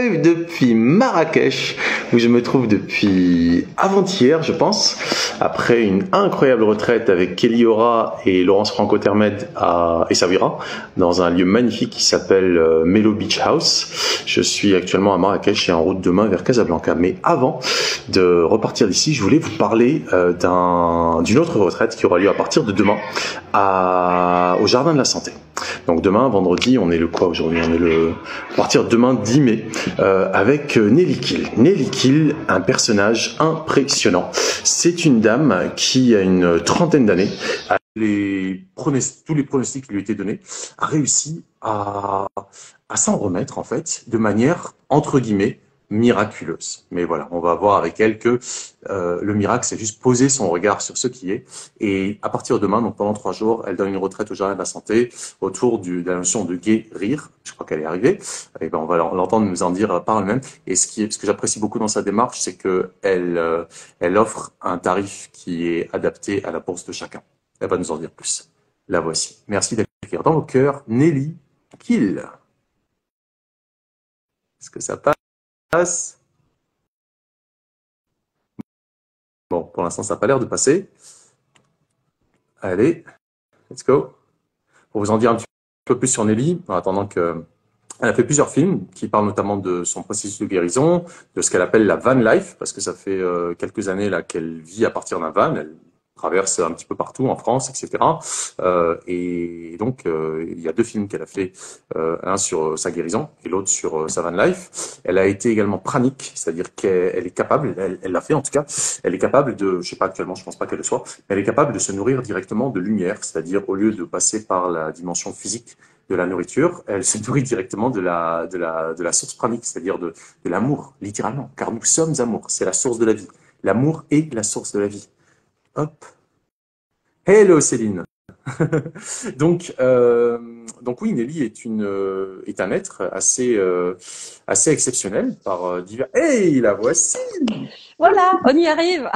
live depuis Marrakech, où je me trouve depuis avant-hier, je pense, après une incroyable retraite avec Kelly Ora et Laurence Franco-Termed à Essaouira, dans un lieu magnifique qui s'appelle Melo Beach House. Je suis actuellement à Marrakech et en route demain vers Casablanca. Mais avant de repartir d'ici, je voulais vous parler d'une autre retraite qui aura lieu à partir de demain au Jardin de la Santé. Donc demain, vendredi, on est le quoi aujourd'hui? On est à partir de demain 10 mai, avec Nelly Kill. Nelly Kill, un personnage impressionnant. C'est une dame qui a une trentaine d'années. Tous les pronostics qui lui étaient donnés, a réussi à s'en remettre, en fait, de manière, entre guillemets, miraculeuse. Mais voilà, on va voir avec elle que le miracle, c'est juste poser son regard sur ce qui est. Et à partir de demain, donc pendant 3 jours, elle donne une retraite au Jardin de la Santé autour de la notion de guérir. Je crois qu'elle est arrivée. Et ben on va l'entendre nous en dire par elle-même. Et ce que j'apprécie beaucoup dans sa démarche, c'est que elle offre un tarif qui est adapté à la bourse de chacun. Elle va nous en dire plus. La voici. Merci d'accueillir dans vos cœurs Nelly Kill. Est-ce que ça passe? Bon, pour l'instant, ça n'a pas l'air de passer. Allez, let's go. Pour vous en dire un petit peu plus sur Nelly, en attendant que... Elle a fait plusieurs films qui parlent notamment de son processus de guérison, de ce qu'elle appelle la van life, parce que ça fait quelques années là qu'elle vit à partir d'un van. Elle traverse un petit peu partout en France, etc. Et donc, il y a 2 films qu'elle a fait, un sur sa guérison et l'autre sur sa van life. Elle a été également pranique, c'est-à-dire qu'elle est capable, elle l'a fait en tout cas, elle est capable de, je sais pas actuellement, je pense pas qu'elle le soit, mais elle est capable de se nourrir directement de lumière, c'est-à-dire au lieu de passer par la dimension physique de la nourriture, elle se nourrit directement de la source pranique, c'est-à-dire de l'amour, littéralement, car nous sommes amour, c'est la source de la vie. L'amour est la source de la vie. Hop. Hello Céline. donc oui, Nelly est un être assez exceptionnel par divers. Hey, la voici. Voilà, on y arrive.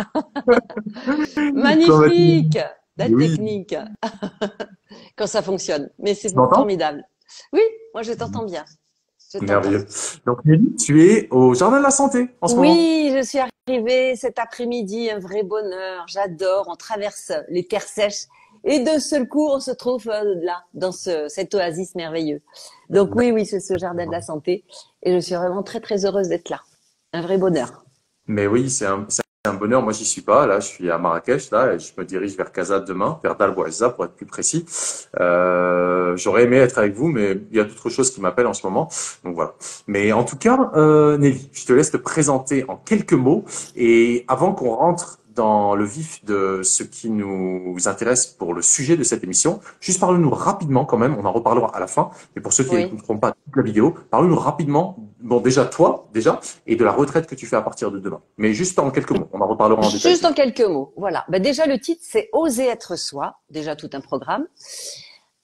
Magnifique, la technique. Quand ça fonctionne, mais c'est formidable. Oui, moi je t'entends bien. Merveilleux. Donc Nelly, tu es au Jardin de la Santé en ce moment. Oui, je suis arrivée cet après-midi, un vrai bonheur. J'adore. On traverse les terres sèches et d'un seul coup, on se trouve là, dans cette oasis merveilleux. Donc oui, c'est ce Jardin de la Santé et je suis vraiment très très heureuse d'être là. Un vrai bonheur. Mais oui, c'est un bonheur. Moi, j'y suis pas. Là, je suis à Marrakech, là, et je me dirige vers Casa demain, vers Dal Bouazza, pour être plus précis. J'aurais aimé être avec vous, mais il y a d'autres choses qui m'appellent en ce moment. Donc voilà. Mais en tout cas, Nelly, je te laisse te présenter en quelques mots. Et avant qu'on rentre dans le vif de ce qui nous intéresse pour le sujet de cette émission, juste parle-nous rapidement quand même, on en reparlera à la fin, mais pour ceux qui n'écouteront pas toute la vidéo, parle-nous rapidement, bon déjà, et de la retraite que tu fais à partir de demain. Mais juste en quelques mots, on en reparlera en détail. Juste en quelques mots, voilà. Déjà le titre, c'est Oser être soi, déjà tout un programme,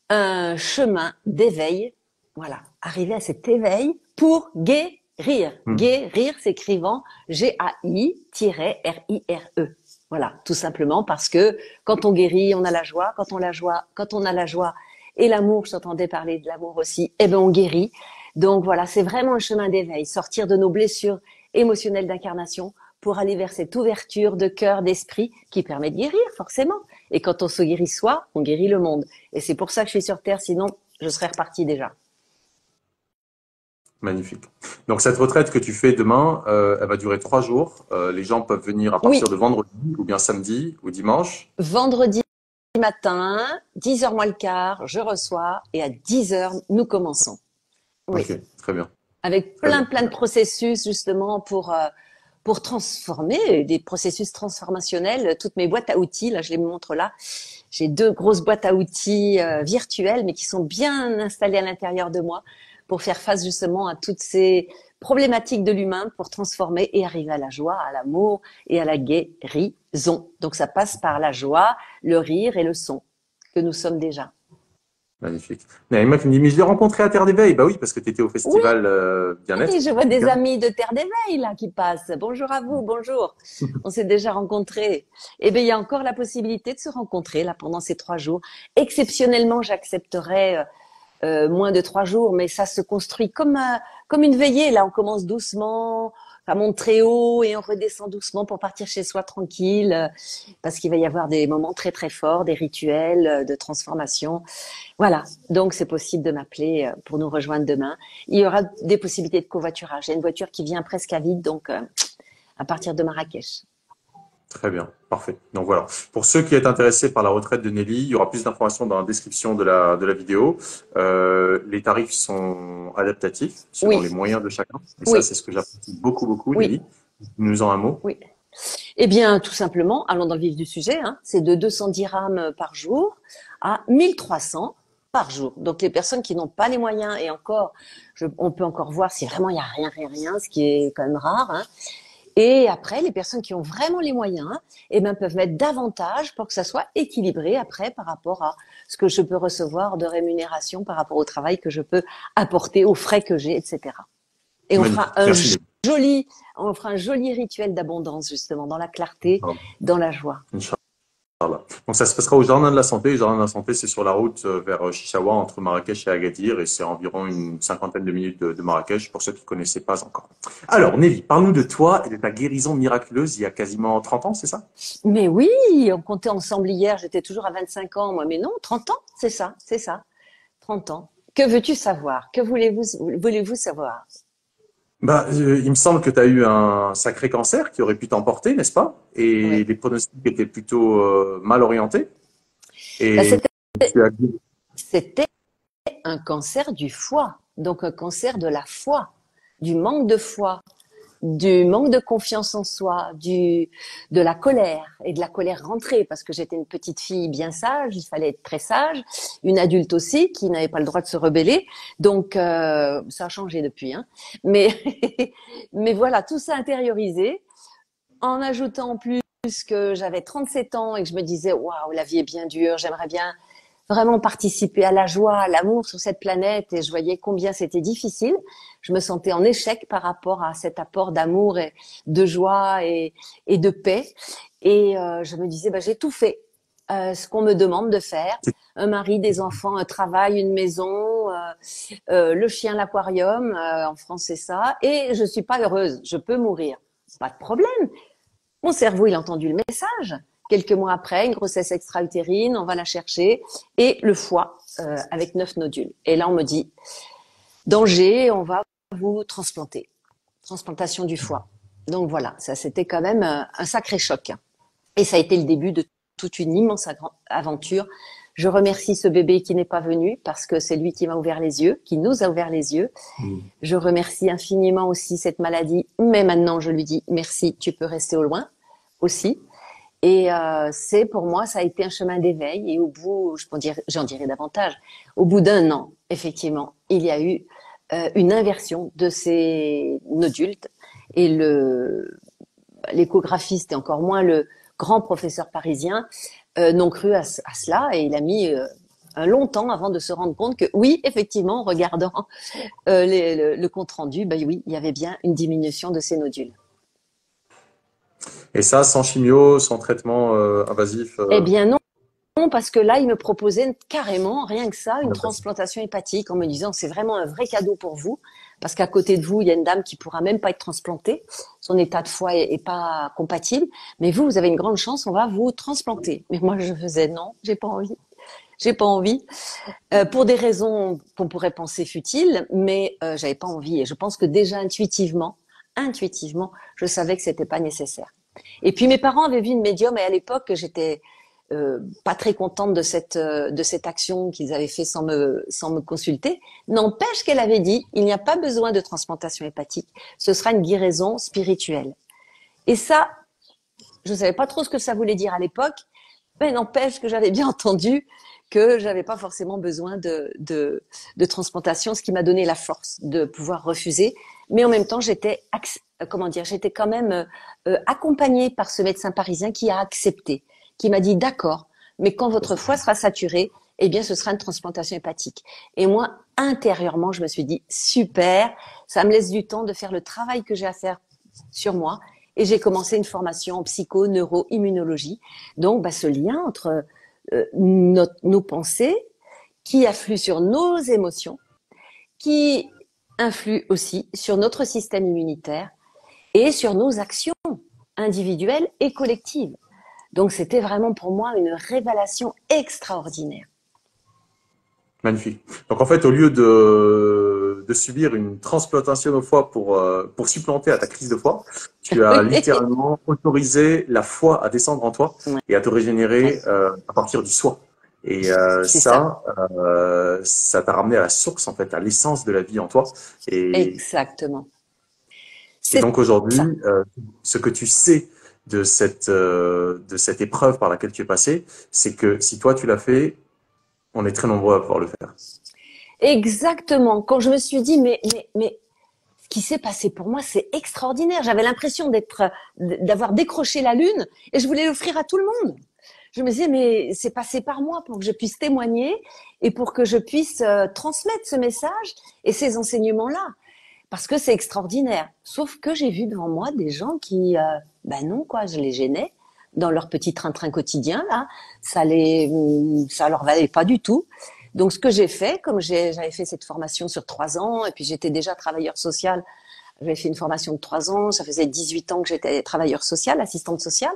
un chemin d'éveil, voilà, arriver à cet éveil pour guérir. Guérir s'écrivant G-A-I-R-I-R-E. Voilà, tout simplement parce que quand on guérit, on a la joie. Quand on a la joie et l'amour, je t'entendais parler de l'amour aussi, eh ben on guérit. Donc voilà, c'est vraiment un chemin d'éveil, sortir de nos blessures émotionnelles d'incarnation pour aller vers cette ouverture de cœur, d'esprit qui permet de guérir forcément. Et quand on se guérit soi, on guérit le monde. Et c'est pour ça que je suis sur Terre, sinon je serais repartie déjà. Magnifique. Donc cette retraite que tu fais demain, elle va durer 3 jours. Les gens peuvent venir à partir de vendredi ou bien samedi ou dimanche. Vendredi matin, 10h moins le quart, je reçois et à 10h, nous commençons. Oui. Ok, très bien. Avec plein de processus justement pour transformer, des processus transformationnels. Toutes mes boîtes à outils, là je les montre là. J'ai 2 grosses boîtes à outils virtuelles mais qui sont bien installées à l'intérieur de moi pour faire face justement à toutes ces problématiques de l'humain pour transformer et arriver à la joie, à l'amour et à la guérison. Donc ça passe par la joie, le rire et le son que nous sommes déjà. Magnifique. Il y a une meuf qui me dit, mais je l'ai rencontré à Terre d'éveil. Bah oui, parce que tu étais au festival Bien-être. Oui, je vois des amis de Terre d'éveil là qui passent. Bonjour à vous, bonjour. On s'est déjà rencontrés. Eh bien, il y a encore la possibilité de se rencontrer là pendant ces 3 jours. Exceptionnellement, j'accepterai moins de 3 jours, mais ça se construit comme une veillée. Là, on commence doucement, ça monte très haut et on redescend doucement pour partir chez soi tranquille, parce qu'il va y avoir des moments très très forts, des rituels de transformation. Voilà, donc c'est possible de m'appeler pour nous rejoindre demain. Il y aura des possibilités de covoiturage. Il y a une voiture qui vient presque à vide, donc à partir de Marrakech. Très bien, parfait. Donc voilà. Pour ceux qui sont intéressés par la retraite de Nelly, il y aura plus d'informations dans la description de la vidéo. Les tarifs sont adaptatifs selon les Oui, moyens de chacun. Et ça, oui, c'est ce que j'apprécie beaucoup, beaucoup, oui, Nelly. Nous en un mot. oui. Eh bien, tout simplement, allons dans le vif du sujet, hein, c'est de 210 dirhams par jour à 1300 par jour. Donc, les personnes qui n'ont pas les moyens, et encore, on peut encore voir si vraiment il n'y a rien, rien, rien, ce qui est quand même rare, hein. Et après, les personnes qui ont vraiment les moyens, eh ben, peuvent mettre davantage pour que ça soit équilibré après par rapport à ce que je peux recevoir de rémunération par rapport au travail que je peux apporter, aux frais que j'ai, etc. Et Magnifique. Merci, Nelly. on fera un joli rituel d'abondance, justement, dans la clarté, dans la joie. Inch'Allah. Donc ça se passera au Jardin de la Santé. Le Jardin de la Santé, c'est sur la route vers Chichaoua, entre Marrakech et Agadir, et c'est environ une cinquantaine de minutes de Marrakech, pour ceux qui ne connaissaient pas encore. Alors, Nelly, parle-nous de toi et de ta guérison miraculeuse il y a quasiment 30 ans, c'est ça? Mais oui, on comptait ensemble hier, j'étais toujours à 25 ans, moi, mais non, 30 ans, c'est ça, 30 ans. Que veux-tu savoir? Que voulez-vous savoir? Bah, il me semble que tu as eu un sacré cancer qui aurait pu t'emporter, n'est-ce pas? Et Oui. les pronostics étaient plutôt mal orientés. Bah, Et tu as... c'était un cancer du foie, donc un cancer de la foi, du manque de foi, du manque de confiance en soi, de la colère et de la colère rentrée parce que j'étais une petite fille bien sage, il fallait être très sage, une adulte aussi qui n'avait pas le droit de se rebeller. Donc ça a changé depuis, hein. Mais mais voilà, tout ça intériorisé en ajoutant en plus que j'avais 37 ans et que je me disais waouh, la vie est bien dure, j'aimerais bien vraiment participer à la joie, à l'amour sur cette planète et je voyais combien c'était difficile. Je me sentais en échec par rapport à cet apport d'amour et de joie et de paix. Et je me disais, bah, j'ai tout fait, ce qu'on me demande de faire. Un mari, des enfants, un travail, une maison, le chien, l'aquarium, en France c'est ça. Et je suis pas heureuse, je peux mourir. Pas de problème. Mon cerveau, il a entendu le message. Quelques mois après, une grossesse extra-utérine, on va la chercher, et le foie avec 9 nodules. Et là, on me dit, danger, on va vous transplanter. Transplantation du foie. Donc voilà, ça c'était quand même un sacré choc. Et ça a été le début de toute une immense aventure. Je remercie ce bébé qui n'est pas venu parce que c'est lui qui m'a ouvert les yeux, qui nous a ouvert les yeux. Je remercie infiniment aussi cette maladie, mais maintenant je lui dis merci, tu peux rester au loin aussi. Et c'est pour moi, ça a été un chemin d'éveil. Et au bout, j'en dirai davantage. Au bout d'un an, effectivement, il y a eu une inversion de ces nodules. Et l'échographiste et encore moins le grand professeur parisien n'ont cru à cela. Et il a mis un long temps avant de se rendre compte que oui, effectivement, en regardant le compte rendu, ben oui, il y avait bien une diminution de ces nodules. Et ça, sans chimio, sans traitement invasif. Eh bien non, parce que là, il me proposait carrément, rien que ça, une transplantation hépatique en me disant c'est vraiment un vrai cadeau pour vous, parce qu'à côté de vous, il y a une dame qui pourra même pas être transplantée, son état de foie est pas compatible, mais vous avez une grande chance, on va vous transplanter. Mais moi, je faisais non, j'ai pas envie. J'ai pas envie, pour des raisons qu'on pourrait penser futiles, mais j'avais pas envie. Et je pense que déjà intuitivement, je savais que c'était pas nécessaire. Et puis mes parents avaient vu une médium et à l'époque j'étais pas très contente de cette action qu'ils avaient fait sans me consulter. N'empêche qu'elle avait dit il n'y a pas besoin de transplantation hépatique, ce sera une guérison spirituelle. Et ça, je savais pas trop ce que ça voulait dire à l'époque, mais n'empêche que j'avais bien entendu que j'avais pas forcément besoin de transplantation, ce qui m'a donné la force de pouvoir refuser. Mais en même temps, j'étais quand même accompagnée par ce médecin parisien qui a accepté, qui m'a dit d'accord, mais quand votre foie sera saturé, eh bien, ce sera une transplantation hépatique. Et moi, intérieurement, je me suis dit super, ça me laisse du temps de faire le travail que j'ai à faire sur moi. Et j'ai commencé une formation en psycho, neuro, immunologie. Donc, ce lien entre nos pensées qui affluent sur nos émotions, qui influent aussi sur notre système immunitaire et sur nos actions individuelles et collectives. Donc, c'était vraiment pour moi une révélation extraordinaire. Magnifique. Donc en fait, au lieu de subir une transplantation de foie pour supplanter à ta crise de foie, tu as littéralement autorisé la foi à descendre en toi Ouais, et à te régénérer ouais, à partir du soi. Et c'est ça. ça t'a ramené à la source, en fait, à l'essence de la vie en toi. Exactement. Et C'est donc aujourd'hui, ça. ce que tu sais de cette épreuve par laquelle tu es passé, c'est que si toi tu l'as fait, on est très nombreux à pouvoir le faire. Exactement. Quand je me suis dit, mais, ce qui s'est passé pour moi, c'est extraordinaire. J'avais l'impression d'avoir décroché la lune et je voulais l'offrir à tout le monde. Je me disais, mais c'est passé par moi pour que je puisse témoigner et pour que je puisse transmettre ce message et ces enseignements-là. Parce que c'est extraordinaire. Sauf que j'ai vu devant moi des gens qui, ben non, quoi, je les gênais dans leur petit train-train quotidien, là. Ça leur valait pas du tout. Donc, ce que j'ai fait, comme j'avais fait cette formation sur 3 ans, et puis j'étais déjà travailleur social, j'avais fait une formation de 3 ans, ça faisait 18 ans que j'étais travailleur social, assistante sociale.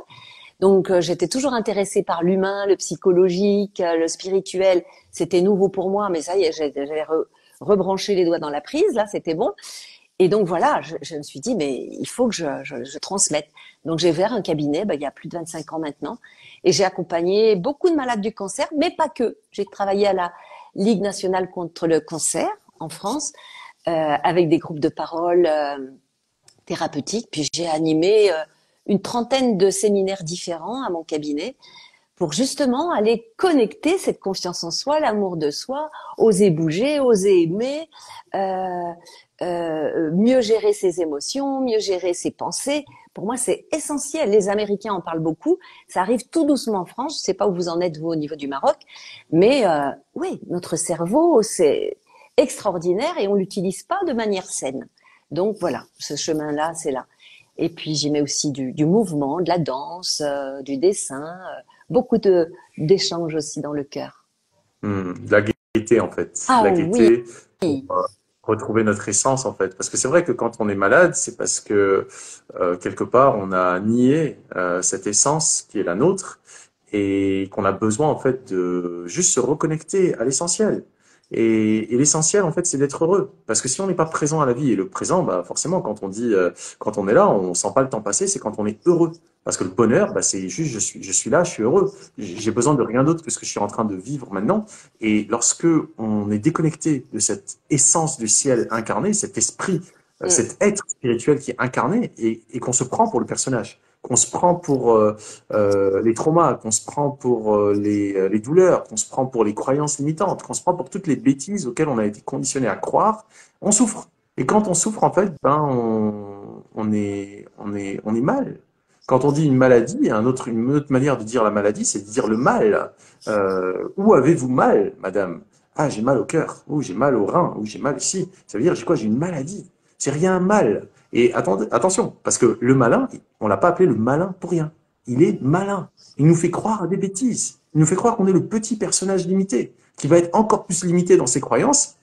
Donc, j'étais toujours intéressée par l'humain, le psychologique, le spirituel. C'était nouveau pour moi, mais ça y est, j'avais rebranché les doigts dans la prise, là, c'était bon. Et donc voilà, je me suis dit, mais il faut que je transmette. Donc j'ai ouvert un cabinet, il y a plus de 25 ans maintenant, et j'ai accompagné beaucoup de malades du cancer, mais pas que. J'ai travaillé à la Ligue nationale contre le cancer en France, avec des groupes de parole thérapeutiques. Puis j'ai animé une trentaine de séminaires différents à mon cabinet pour justement aller connecter cette confiance en soi, l'amour de soi, oser bouger, oser aimer, mieux gérer ses émotions, mieux gérer ses pensées. Pour moi, c'est essentiel. Les Américains en parlent beaucoup. Ça arrive tout doucement en France. Je ne sais pas où vous en êtes, vous, au niveau du Maroc. Mais oui, notre cerveau, c'est extraordinaire et on l'utilise pas de manière saine. Donc voilà, ce chemin-là, c'est là. Et puis j'y mets aussi du mouvement, de la danse, du dessin, beaucoup d'échanges aussi dans le cœur. De la gaieté, en fait. Ah La oui, gaieté pour retrouver notre essence, en fait. Parce que c'est vrai que quand on est malade, c'est parce que quelque part, on a nié cette essence qui est la nôtre et qu'on a besoin, en fait, de juste se reconnecter à l'essentiel. Et l'essentiel, en fait, c'est d'être heureux. Parce que si on n'est pas présent à la vie, et le présent, bah, forcément, quand on dit, quand on est là, on sent pas le temps passer, c'est quand on est heureux. Parce que le bonheur, bah, c'est juste, je suis là, je suis heureux. J'ai besoin de rien d'autre que ce que je suis en train de vivre maintenant. Et lorsque on est déconnecté de cette essence du ciel incarné, cet esprit, mm, cet être spirituel qui est incarné, et qu'on se prend pour le personnage, qu'on se prend pour les traumas, qu'on se prend pour les douleurs, qu'on se prend pour les croyances limitantes, qu'on se prend pour toutes les bêtises auxquelles on a été conditionné à croire, on souffre. Et quand on souffre, en fait, ben, on est mal. Quand on dit une maladie, une autre manière de dire la maladie, c'est de dire le mal. Où avez-vous mal, madame? Ah, j'ai mal au cœur, ou j'ai mal au rein, ou j'ai mal ici. Ça veut dire, j'ai quoi? J'ai une maladie. C'est rien mal. Et attendez, attention, parce que le malin, on l'a pas appelé le malin pour rien. Il est malin. Il nous fait croire à des bêtises. Il nous fait croire qu'on est le petit personnage limité, qui va être encore plus limité dans ses croyances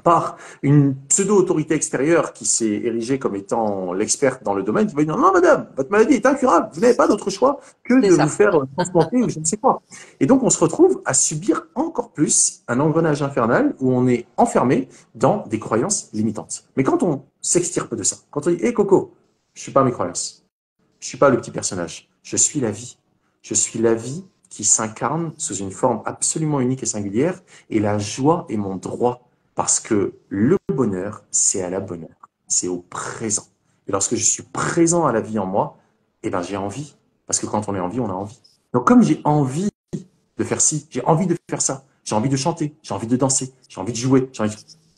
par une pseudo-autorité extérieure qui s'est érigée comme étant l'experte dans le domaine, qui va dire non, madame, votre maladie est incurable, vous n'avez pas d'autre choix que c'est de vous ça. faire transplanter ou je ne sais quoi. Et donc, on se retrouve à subir encore plus un engrenage infernal où on est enfermé dans des croyances limitantes. Mais quand on s'extirpe de ça, quand on dit, hé Coco, je suis pas mes croyances, je suis pas le petit personnage, je suis la vie. Je suis la vie qui s'incarne sous une forme absolument unique et singulière, et la joie est mon droit, parce que le bonheur, c'est à la bonne heure, c'est au présent. Et lorsque je suis présent à la vie en moi, eh ben j'ai envie, parce que quand on est en vie, on a envie. Donc comme j'ai envie de faire ci, j'ai envie de faire ça, j'ai envie de chanter, j'ai envie de danser, j'ai envie de jouer,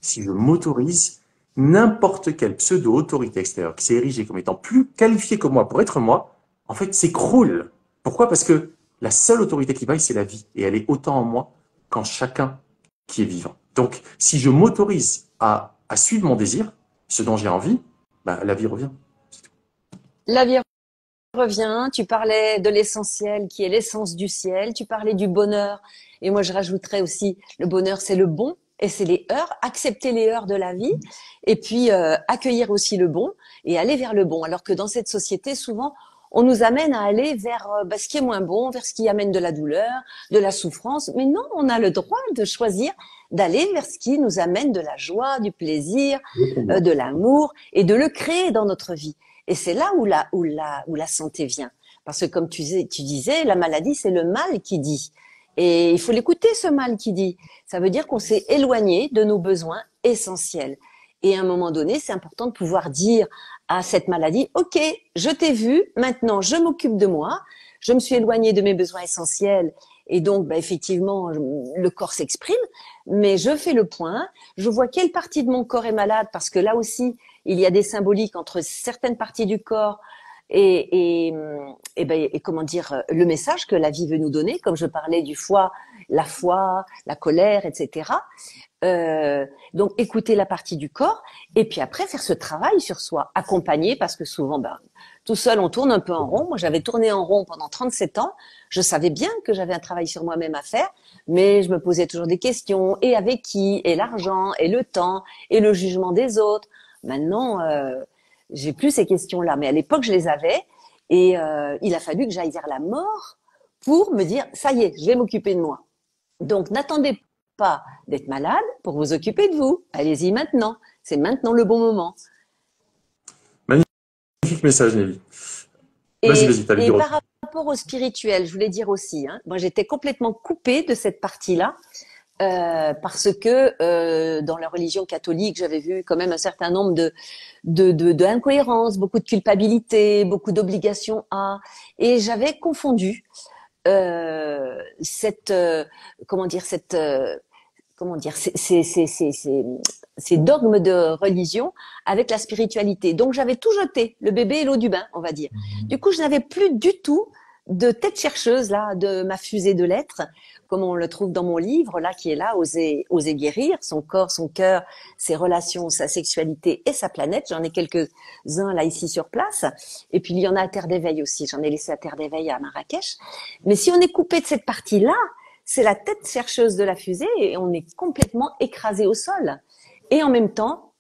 si je m'autorise, n'importe quelle pseudo-autorité extérieure qui s'est érigée comme étant plus qualifiée que moi pour être moi, en fait, s'écroule. Pourquoi? Parce que la seule autorité qui vaille, c'est la vie. Et elle est autant en moi qu'en chacun qui est vivant. Donc, si je m'autorise à suivre mon désir, ce dont j'ai envie, bah, la vie revient. La vie reviens, tu parlais de l'essentiel qui est l'essence du ciel, tu parlais du bonheur, et moi je rajouterais aussi le bonheur c'est le bon et c'est les heurts, accepter les heurts de la vie et puis accueillir aussi le bon et aller vers le bon. Alors que dans cette société, souvent, on nous amène à aller vers ce qui est moins bon, vers ce qui amène de la douleur, de la souffrance, mais non, on a le droit de choisir d'aller vers ce qui nous amène de la joie, du plaisir, de l'amour et de le créer dans notre vie. Et c'est là où la santé vient. Parce que comme tu disais, la maladie, c'est le mal qui dit. Et il faut l'écouter, ce mal qui dit. Ça veut dire qu'on s'est éloigné de nos besoins essentiels. Et à un moment donné, c'est important de pouvoir dire à cette maladie, OK, je t'ai vu, maintenant je m'occupe de moi, je me suis éloigné de mes besoins essentiels et donc effectivement le corps s'exprime, mais je fais le point, je vois quelle partie de mon corps est malade parce que là aussi, il y a des symboliques entre certaines parties du corps et comment dire le message que la vie veut nous donner, comme je parlais du foie, la colère, etc. Donc écouter la partie du corps et puis après faire ce travail sur soi, accompagner parce que souvent tout seul on tourne un peu en rond. Moi j'avais tourné en rond pendant 37 ans, je savais bien que j'avais un travail sur moi-même à faire, mais je me posais toujours des questions et avec qui, et l'argent, et le temps, et le jugement des autres. Maintenant j'ai plus ces questions-là, mais à l'époque je les avais et il a fallu que j'aille vers la mort pour me dire ça y est, je vais m'occuper de moi. Donc n'attendez pas d'être malade pour vous occuper de vous. Allez-y maintenant. C'est maintenant le bon moment. Magnifique message, Nelly. Vas-y, t'as Et le par rapport au spirituel, je voulais dire aussi, moi j'étais complètement coupée de cette partie-là parce que dans la religion catholique, j'avais vu quand même un certain nombre de incohérences, beaucoup de culpabilité, beaucoup d'obligations et j'avais confondu ces dogmes de religion avec la spiritualité. Donc j'avais tout jeté, le bébé et l'eau du bain, on va dire. Du coup, je n'avais plus du tout de tête chercheuse là, de ma fusée de lettres, comme on le trouve dans mon livre là, qui est là, oser guérir, son corps, son cœur, ses relations, sa sexualité et sa planète. J'en ai quelques-uns là ici sur place. Et puis il y en a à Terre d'éveil aussi. J'en ai laissé à Terre d'éveil à Marrakech. Mais si on est coupé de cette partie-là, c'est la tête chercheuse de la fusée et on est complètement écrasé au sol. Et en même temps,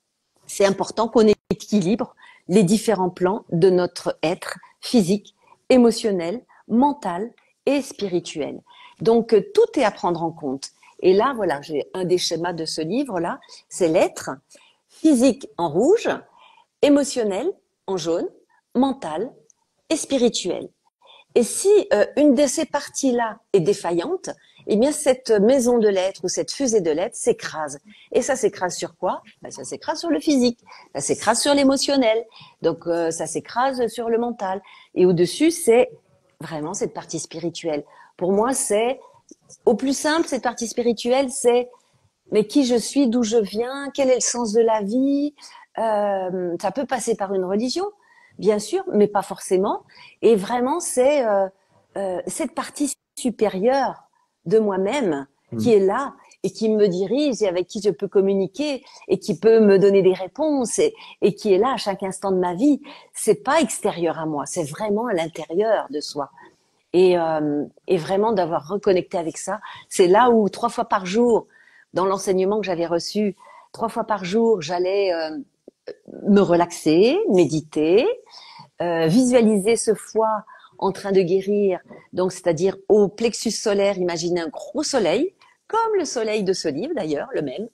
c'est important qu'on équilibre les différents plans de notre être physique, émotionnel, mental et spirituel. Donc, tout est à prendre en compte. Et là, voilà, j'ai un des schémas de ce livre-là, c'est l'être physique en rouge, émotionnel en jaune, mental et spirituel. Et si une de ces parties-là est défaillante, eh bien cette maison de l'être ou cette fusée de l'être s'écrase. Et ça s'écrase sur quoi? Ça s'écrase sur le physique, ça s'écrase sur l'émotionnel, donc ça s'écrase sur le mental. Et au-dessus, c'est vraiment cette partie spirituelle. Pour moi, c'est au plus simple, cette partie spirituelle, c'est mais qui je suis, d'où je viens, quel est le sens de la vie. Ça peut passer par une religion, bien sûr, mais pas forcément. Et vraiment, c'est cette partie supérieure de moi-même qui est là et qui me dirige et avec qui je peux communiquer et qui peut me donner des réponses et qui est là à chaque instant de ma vie. C'est pas extérieur à moi, c'est vraiment à l'intérieur de soi. Et vraiment d'avoir reconnecté avec ça, c'est là où 3 fois par jour, dans l'enseignement que j'avais reçu, 3 fois par jour, j'allais me relaxer, méditer, visualiser ce foie en train de guérir, donc c'est-à-dire au plexus solaire, imaginer un gros soleil, comme le soleil de ce livre d'ailleurs, le même,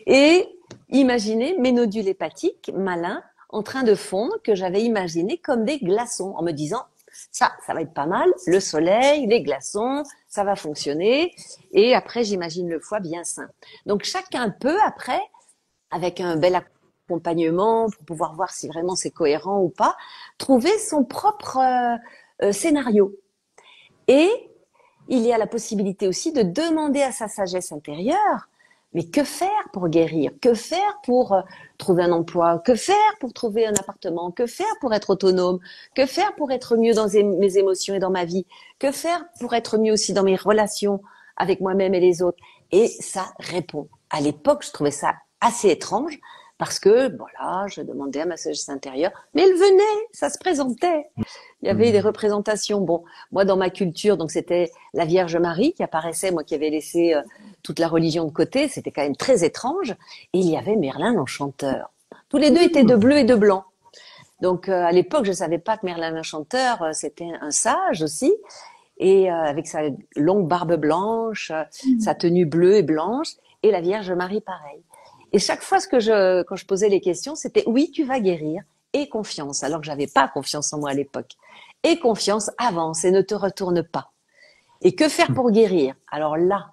et imaginer mes nodules hépatiques malins en train de fondre, que j'avais imaginé comme des glaçons, en me disant ça va être pas mal, le soleil, les glaçons, ça va fonctionner, et après j'imagine le foie bien sain. Donc chacun peut après, avec un bel accompagnement pour pouvoir voir si vraiment c'est cohérent ou pas, trouver son propre scénario. Et il y a la possibilité aussi de demander à sa sagesse intérieure, mais que faire pour guérir? Que faire pour trouver un emploi? Que faire pour trouver un appartement? Que faire pour être autonome? Que faire pour être mieux dans mes émotions et dans ma vie? Que faire pour être mieux aussi dans mes relations avec moi-même et les autres? Et ça répond. À l'époque, je trouvais ça assez étrange parce que, voilà, je demandais à ma sagesse intérieure, mais elle venait, ça se présentait. Il y avait des Mhm. représentations. Bon, moi, dans ma culture, donc c'était la Vierge Marie qui apparaissait, moi qui avais laissé toute la religion de côté, c'était quand même très étrange. Et il y avait Merlin l'Enchanteur. Tous les deux étaient de bleu et de blanc. Donc à l'époque, je savais pas que Merlin l'Enchanteur, c'était un sage aussi, et avec sa longue barbe blanche, sa tenue bleue et blanche, et la Vierge Marie pareil. Et chaque fois quand je posais les questions, c'était oui, tu vas guérir, et confiance, alors que j'avais pas confiance en moi à l'époque. Et confiance, avance et ne te retourne pas. Et que faire pour guérir? Alors là,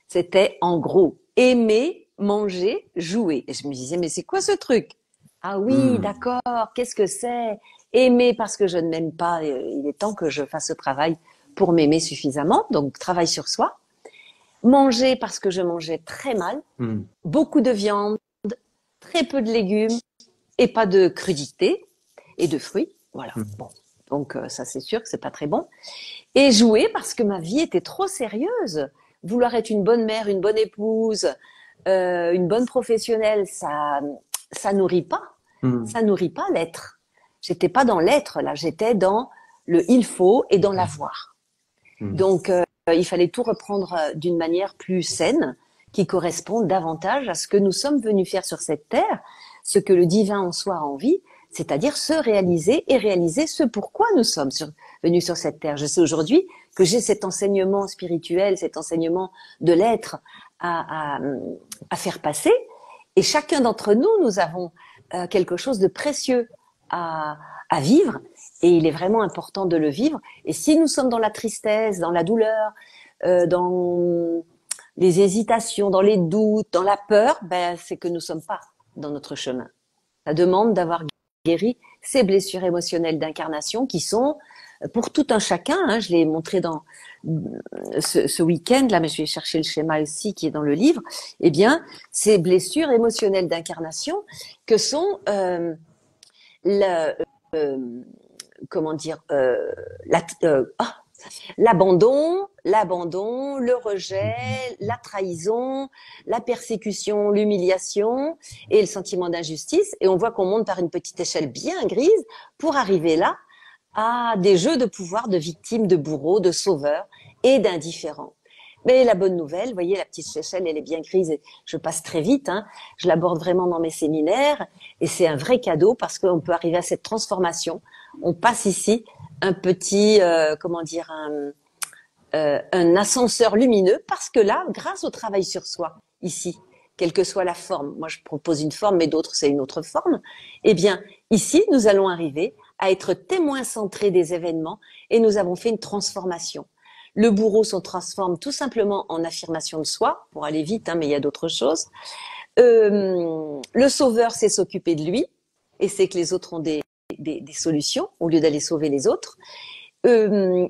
c'était en gros aimer, manger, jouer. Et je me disais, mais c'est quoi ce truc? Ah oui, Mhm. d'accord, qu'est-ce que c'est? Aimer parce que je ne m'aime pas, il est temps que je fasse ce travail pour m'aimer suffisamment, donc travail sur soi. Manger parce que je mangeais très mal, Mhm. beaucoup de viande, très peu de légumes et pas de crudités et de fruits. Voilà. Mhm. Bon. Donc ça c'est sûr que c'est pas très bon. Et jouer parce que ma vie était trop sérieuse. Vouloir être une bonne mère, une bonne épouse, une bonne professionnelle, ça nourrit pas. Mhm. Ça nourrit pas l'être. J'étais pas dans l'être là, j'étais dans le il faut et dans l'avoir. Mhm. Donc il fallait tout reprendre d'une manière plus saine, qui corresponde davantage à ce que nous sommes venus faire sur cette terre, ce que le divin en soi a envie, c'est-à-dire se réaliser et réaliser ce pourquoi nous sommes venus sur cette terre. Je sais aujourd'hui que j'ai cet enseignement spirituel, cet enseignement de l'être à faire passer, et chacun d'entre nous, nous avons quelque chose de précieux à vivre, et il est vraiment important de le vivre. Et si nous sommes dans la tristesse, dans la douleur, dans les hésitations, dans les doutes, dans la peur, ben, c'est que nous ne sommes pas dans notre chemin. Ça demande d'avoir guéri ces blessures émotionnelles d'incarnation qui sont pour tout un chacun. Hein, je l'ai montré dans ce week-end là, mais je vais chercher le schéma aussi qui est dans le livre. Eh bien, ces blessures émotionnelles d'incarnation que sont la, comment dire, l'abandon, le rejet, la trahison, la persécution, l'humiliation et le sentiment d'injustice. Et on voit qu'on monte par une petite échelle bien grise pour arriver là à des jeux de pouvoir de victimes, de bourreaux, de sauveurs et d'indifférents. Mais la bonne nouvelle, vous voyez, la petite échelle, elle est bien grise et je passe très vite. Hein. Je l'aborde vraiment dans mes séminaires et c'est un vrai cadeau parce qu'on peut arriver à cette transformation. On passe ici un petit, comment dire, un ascenseur lumineux parce que là, grâce au travail sur soi, ici, quelle que soit la forme, moi je propose une forme, mais d'autres c'est une autre forme, eh bien, ici, nous allons arriver à être témoins centrés des événements et nous avons fait une transformation. Le bourreau se transforme tout simplement en affirmation de soi, pour aller vite, hein, mais il y a d'autres choses. Le sauveur sait s'occuper de lui et c'est que les autres ont des solutions au lieu d'aller sauver les autres.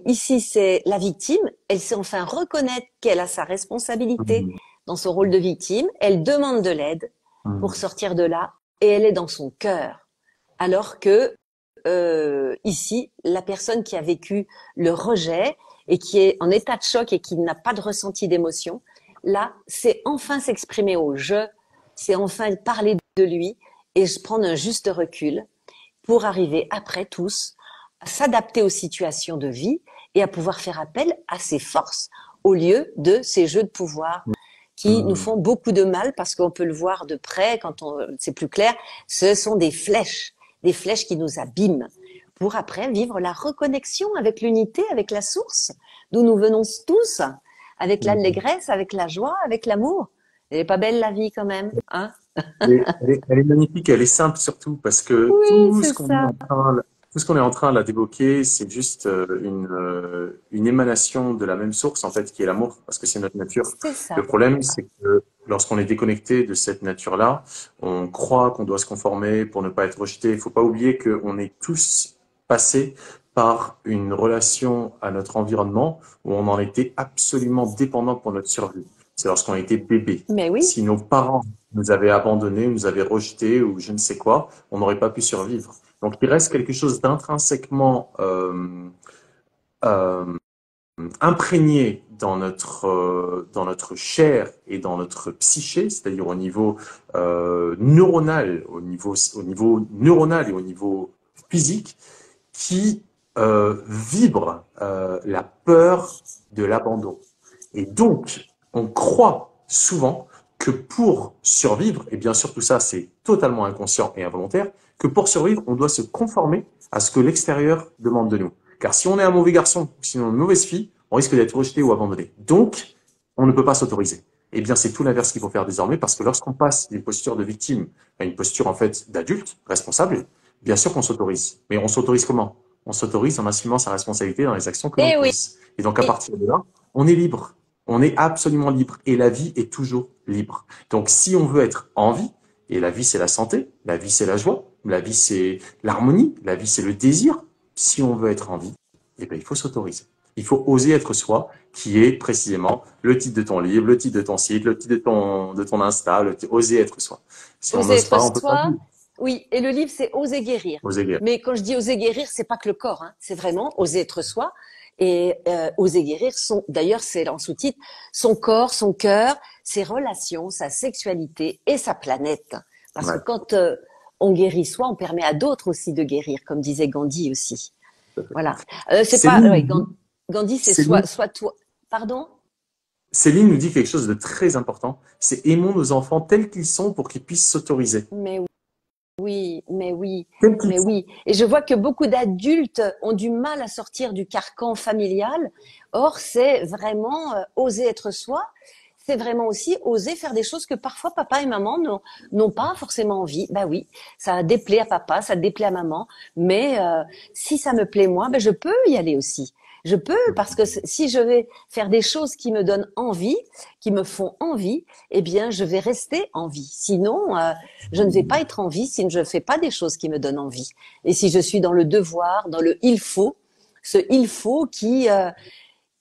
Ici, c'est la victime. Elle sait enfin reconnaître qu'elle a sa responsabilité Mhm. dans son rôle de victime. Elle demande de l'aide pour Mhm. sortir de là et elle est dans son cœur. Alors que ici, la personne qui a vécu le rejet et qui est en état de choc et qui n'a pas de ressenti d'émotion, là, c'est enfin s'exprimer au je, c'est enfin parler de lui et prendre un juste recul pour arriver après tous à s'adapter aux situations de vie et à pouvoir faire appel à ses forces au lieu de ces jeux de pouvoir qui nous Mhm. font beaucoup de mal parce qu'on peut le voir de près quand c'est plus clair. Ce sont des flèches qui nous abîment pour après vivre la reconnexion avec l'unité, avec la source d'où nous venons tous, avec Mhm. l'allégresse, avec la joie, avec l'amour. Elle est pas belle la vie quand même, hein? Elle est magnifique, elle est simple surtout parce que Oui, tout c'est ce qu'on est ça, en train, tout ce qu'on est en train là d'évoquer, c'est juste une émanation de la même source en fait, qui est l'amour, parce que c'est notre nature. c'est Le ça. problème, c'est que lorsqu'on est déconnecté de cette nature-là, on croit qu'on doit se conformer pour ne pas être rejeté. Il faut pas oublier qu'on est tous passés par une relation à notre environnement où on en était absolument dépendant pour notre survie. C'est lorsqu'on était bébé. Mais oui, Si nos parents nous avaient abandonnés, nous avaient rejetés ou je ne sais quoi, on n'aurait pas pu survivre. Donc il reste quelque chose d'intrinsèquement euh, imprégné dans notre chair et dans notre psyché, c'est-à-dire au niveau neuronal, au niveau neuronal et au niveau physique, qui vibre la peur de l'abandon. Et donc, on croit souvent que pour survivre, et bien sûr tout ça c'est totalement inconscient et involontaire, que pour survivre, on doit se conformer à ce que l'extérieur demande de nous. Car si on est un mauvais garçon, ou sinon une mauvaise fille, on risque d'être rejeté ou abandonné. Donc, on ne peut pas s'autoriser. Eh bien, c'est tout l'inverse qu'il faut faire désormais, parce que lorsqu'on passe d'une posture de victime à une posture en fait d'adulte responsable, bien sûr qu'on s'autorise. Mais on s'autorise comment? On s'autorise en assumant sa responsabilité dans les actions que l'on Eh oui, pose. Et donc, à partir de là, on est libre. On est absolument libre. Et la vie est toujours libre. Donc, si on veut être en vie, et la vie, c'est la santé, la vie, c'est la joie, la vie, c'est l'harmonie, la vie, c'est le désir. Si on veut être en vie, eh bien, il faut s'autoriser. Il faut oser être soi, qui est précisément le titre de ton livre, le titre de ton site, le titre de ton Insta, oser être soi. Si on oser n'ose être pas, on peut pas soi. vivre. Oui, et le livre, c'est Oser guérir. Oser guérir. Mais quand je dis oser guérir, c'est pas que le corps, hein, c'est vraiment oser être soi. Et oser guérir, d'ailleurs, c'est en sous-titre, son corps, son cœur, ses relations, sa sexualité et sa planète. Parce que Ouais. quand on guérit soi, on permet à d'autres aussi de guérir, comme disait Gandhi aussi. Voilà. C'est pas, ouais, Céline, Gandhi, c'est Céline, soit toi. Pardon? Céline nous dit quelque chose de très important. C'est aimons nos enfants tels qu'ils sont pour qu'ils puissent s'autoriser. Mais oui, mais oui, Tels qu'ils mais sont. oui. Et je vois que beaucoup d'adultes ont du mal à sortir du carcan familial. Or, c'est vraiment oser être soi. C'est vraiment aussi oser faire des choses que parfois papa et maman n'ont pas forcément envie. Bah oui, ça déplaît à papa, ça déplaît à maman. Mais si ça me plaît moi, ben je peux y aller aussi. Je peux parce que si je vais faire des choses qui me donnent envie, qui me font envie, eh bien je vais rester en vie. Sinon, je ne vais pas être en vie si je ne fais pas des choses qui me donnent envie. Et si je suis dans le devoir, dans le il faut, ce il faut qui est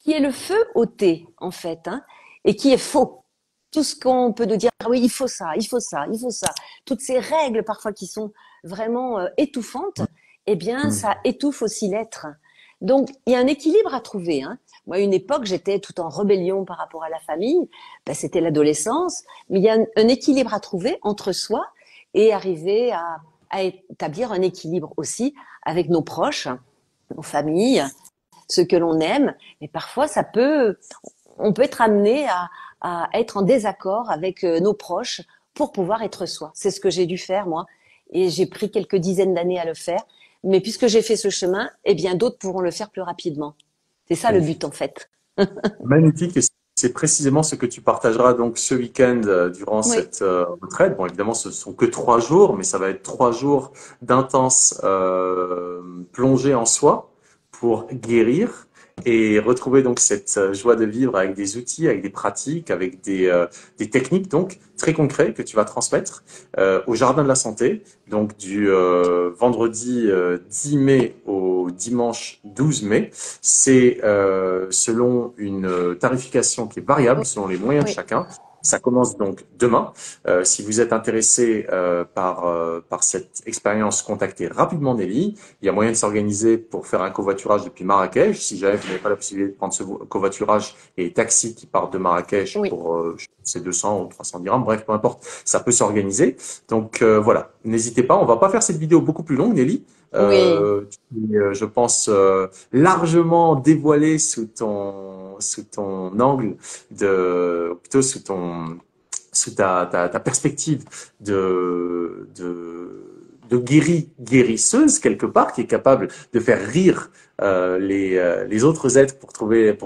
le feu au thé, en fait, hein, et qui est faux. Tout ce qu'on peut nous dire, ah oui, il faut ça, il faut ça, il faut ça. Toutes ces règles parfois qui sont vraiment étouffantes, eh bien, ça étouffe aussi l'être. Donc, il y a un équilibre à trouver. Hein. Moi, à une époque, j'étais tout en rébellion par rapport à la famille. Ben, c'était l'adolescence. Mais il y a un équilibre à trouver entre soi et arriver à établir un équilibre aussi avec nos proches, nos familles, ceux que l'on aime. Mais parfois, on peut être amené à être en désaccord avec nos proches pour pouvoir être soi. C'est ce que j'ai dû faire, moi. Et j'ai pris quelques dizaines d'années à le faire. Mais puisque j'ai fait ce chemin, eh bien, d'autres pourront le faire plus rapidement. C'est ça le but, Magnifique. en fait. Magnifique. Et c'est précisément ce que tu partageras donc ce week-end durant Oui. cette retraite. Bon, évidemment, ce sont que 3 jours, mais ça va être 3 jours d'intense plongée en soi pour guérir et retrouver donc cette joie de vivre avec des outils, avec des pratiques, avec des techniques donc très concrets que tu vas transmettre au Jardin de la Santé, donc du vendredi 10 mai au dimanche 12 mai. C'est selon une tarification qui est variable selon les moyens de Oui. chacun. Ça commence donc demain. Si vous êtes intéressé par cette expérience, contactez rapidement Nelly. Il y a moyen de s'organiser pour faire un covoiturage depuis Marrakech. Si jamais vous n'avez pas la possibilité de prendre ce covoiturage et les taxis qui partent de Marrakech Oui. pour c'est 200 ou 300 dirhams, bref, peu importe, ça peut s'organiser. Donc voilà, n'hésitez pas. On va pas faire cette vidéo beaucoup plus longue, Nelly. Oui. Je pense, largement dévoilé sous ton angle plutôt sous ta perspective de guérisseuse quelque part, qui est capable de faire rire les autres êtres pour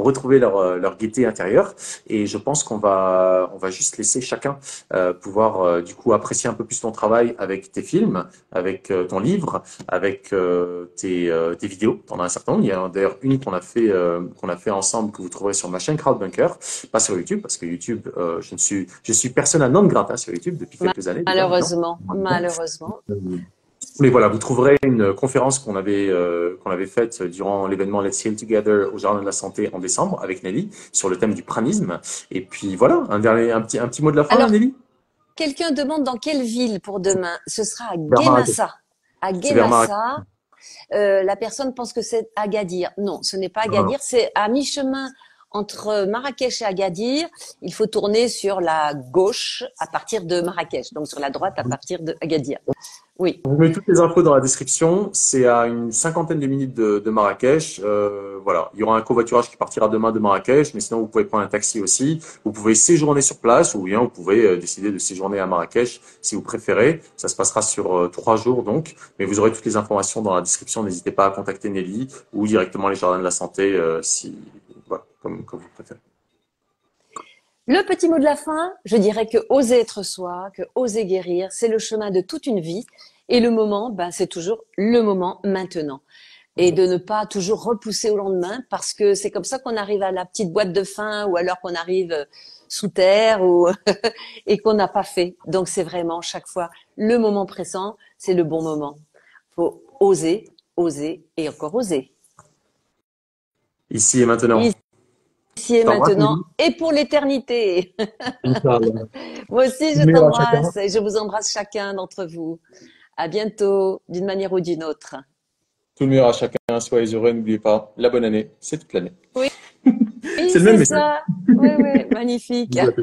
retrouver leur gaieté intérieure. Et je pense on va juste laisser chacun pouvoir du coup apprécier un peu plus ton travail avec tes films, avec ton livre, avec tes vidéos. T'en as un certain nombre. Il y a d'ailleurs une qu'on a fait ensemble que vous trouverez sur ma chaîne Crowdbunker, pas sur YouTube parce que YouTube, je suis persona non grata sur YouTube depuis quelques années déjà maintenant. Malheureusement. Malheureusement. Mais voilà, vous trouverez une conférence qu'on avait faite durant l'événement Let's Heal Together au Jardin de la Santé en décembre avec Nelly sur le thème du pranisme. Et puis voilà, un petit mot de la fin, Alors, Nelly? quelqu'un demande dans quelle ville pour demain. Ce sera à Vers Marrakech. Guémassa. À C'est vers Marrakech. Guémassa. la personne pense que c'est Agadir. Non, ce n'est pas Agadir, c'est à mi-chemin entre Marrakech et Agadir. Il faut tourner sur la gauche à partir de Marrakech, donc sur la droite à partir de Agadir. Oui. On vous met toutes les infos dans la description. C'est à une cinquantaine de minutes de Marrakech. Voilà, il y aura un covoiturage qui partira demain de Marrakech, mais sinon vous pouvez prendre un taxi aussi. Vous pouvez séjourner sur place ou bien vous pouvez décider de séjourner à Marrakech si vous préférez. Ça se passera sur 3 jours donc, mais vous aurez toutes les informations dans la description. N'hésitez pas à contacter Nelly ou directement les jardins de la santé si voilà, comme vous préférez. Le petit mot de la fin, je dirais que oser être soi, que oser guérir, c'est le chemin de toute une vie. Et le moment, ben, c'est toujours le moment maintenant. Et de ne pas toujours repousser au lendemain, parce que c'est comme ça qu'on arrive à la petite boîte de fin, ou alors qu'on arrive sous terre, ou et qu'on n'a pas fait. Donc c'est vraiment chaque fois le moment pressant, c'est le bon moment. Faut oser, oser et encore oser. Ici et maintenant. Ici et Je t'embrasse, maintenant, Nelly. et pour l'éternité. Inch'Allah. Moi aussi, Tout je le meilleur à chacun. t'embrasse et je vous embrasse chacun d'entre vous. À bientôt, d'une manière ou d'une autre. Tout le meilleur à chacun. Soyez heureux. N'oubliez pas, la bonne année, c'est toute l'année. Oui, C'est le même c'est message. ça. Oui, oui, magnifique. Bisous à tous.